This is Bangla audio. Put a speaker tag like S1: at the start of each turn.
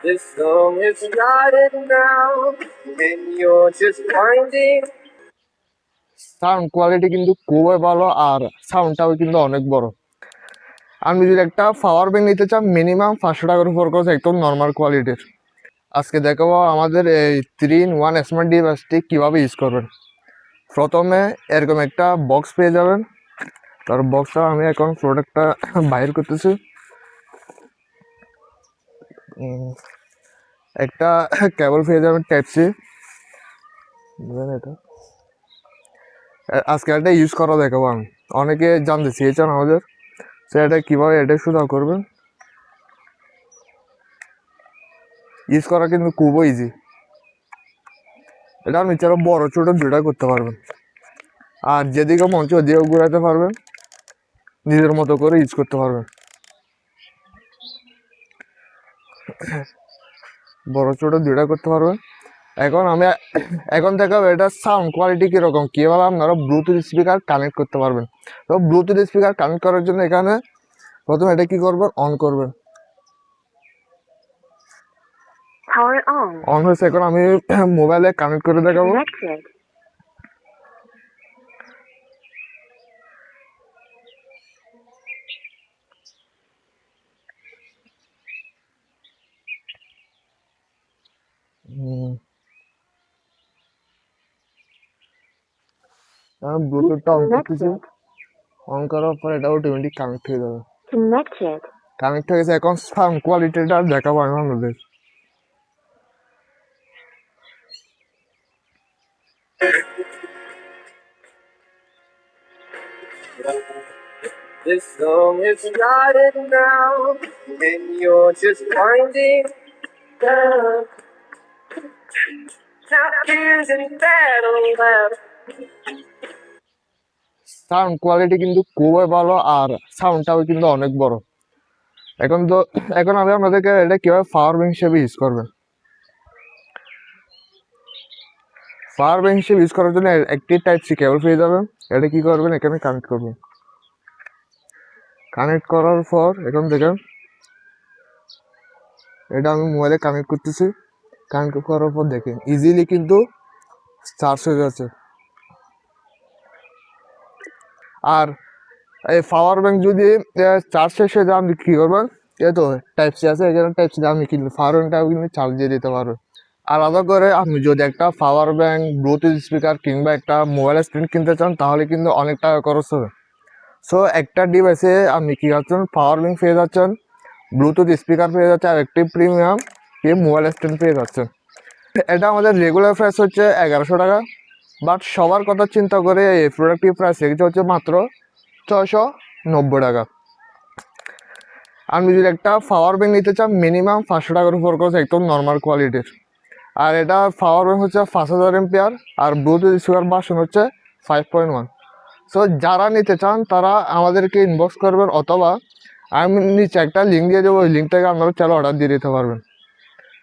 S1: This song is started now, and you're just winding. Sound quality কিন্তু খুবই ভালো, আর সাউন্ডটাও কিন্তু অনেক বড়। আমি যদি একটা পাওয়ার ব্যাংক নিতে চান মিনিমাম 500 টাকার উপর খরচ, একদম নর্মাল কোয়ালিটির। আজকে দেখাবো আমাদের এই 3-in-1 স্মার্ট ডিভাইসটি কীভাবে ইউজ করবেন। প্রথমে এরকম একটা বক্স পেয়ে যাবেন। তার বক্সটা আমি এখন প্রোডাক্টটা বাইর করতেছি। একটা কেবল পেয়ে যাবেন টাইপ সি। এটা আজকে এটা ইউজ করা দেখাবো আমি। অনেকে জানতে চেয়েছেন আমাদের, সেটা কীভাবে এটা শুধু করবেন। ইউজ করা কিন্তু খুবই ইজি। এটা আপনি চাইলে বড় ছোট দুটা করতে পারবেন, আর যেদিকে মন চায় ওদিকে ঘুরাতে পারবেন, নিজের মতো করে ইউজ করতে পারবেন। বড় ছোট দুটা করতে পারবেন। এখন দেখাবো এটা সাউন্ড কোয়ালিটি কীরকম, কীভাবে আপনারা ব্লুটুথ স্পিকার কানেক্ট করতে পারবেন। তো ব্লুটুথ স্পিকার কানেক্ট করার জন্য এখানে প্রথমে এটা কি করবেন, অন করবেন। অন হয়েছে, এখন আমি মোবাইলে কানেক্ট করে দেখাবো। ব্লুটুথটা অন করতেছি। অন করার পর এটা অটোমেটিক কানেক্ট হয়ে যাবে। কানেক্ট হয়ে গেছে। এখন সাউন্ড কোয়ালিটিটা দেখাবো আমি আপনাদের। This song is started now, and you're just winding down. Champions in battle lab. Sound quality কিন্তু খুবই ভালো, আর সাউন্ডটাও কিন্তু অনেক বড়। এখন আমি আপনাদেরকে এটা কীভাবে পাওয়ার ব্যাংক হিসেবে ইউজ করবেন। পাওয়ার ব্যাংক হিসেবে ইউজ করার জন্য একটি টাইপ সি কেবল পেয়ে যাবেন। এটা কি করবেন, এখানে কানেক্ট করবেন। কানেক্ট করার পর এখন দেখেন এটা আমি মোবাইলে কানেক্ট করতেছি। কানেক্ট করার পর দেখেন ইজিলি কিন্তু চার্জ হয়ে যাচ্ছে। আর এই পাওয়ার ব্যাংক যদি চার্জ শেষ হয়ে যায় আপনি কী করবেন, এই তো টাইপ সি আছে, এখানে টাইপ সি আপনি কিন্তু পাওয়ার ব্যাংকটাও কিন্তু চার্জ দিয়ে দিতে পারবেন। আলাদা করে আপনি যদি একটা পাওয়ার ব্যাংক, ব্লুটুথ স্পিকার কিংবা একটা মোবাইল স্ট্যান্ড কিনতে চান তাহলে কিন্তু অনেক টাকা খরচ হবে। সো একটা ডিভাইসে আপনি কী পাচ্ছেন, পাওয়ার ব্যাংক পেয়ে যাচ্ছেন, ব্লুটুথ স্পিকার পেয়ে যাচ্ছে, আর একটি প্রিমিয়াম কি মোবাইল স্ট্যান্ড পেয়ে যাচ্ছেন। এটা আমাদের রেগুলার প্রাইস হচ্ছে 1100 টাকা, বাট সবার কথা চিন্তা করে এই প্রোডাক্টিভ প্রাইস রেখেছে হচ্ছে মাত্র 690 টাকা। আপনি যদি একটা পাওয়ার ব্যাংক নিতে চান মিনিমাম 500 টাকার উপর খরচ, একদম নর্মাল কোয়ালিটির। আর এটা পাওয়ার ব্যাংক হচ্ছে 5000 এমপিআর, আর ব্লুটুথ স্পিকার ভার্সন হচ্ছে 5.1। সো যারা নিতে চান তারা আমাদেরকে ইনবক্স করবেন, অথবা আমি নিচে একটা লিঙ্ক দিয়ে দেবো, ওই লিঙ্ক থেকে আপনারা চাইলে অর্ডার দিয়ে দিতে পারবেন।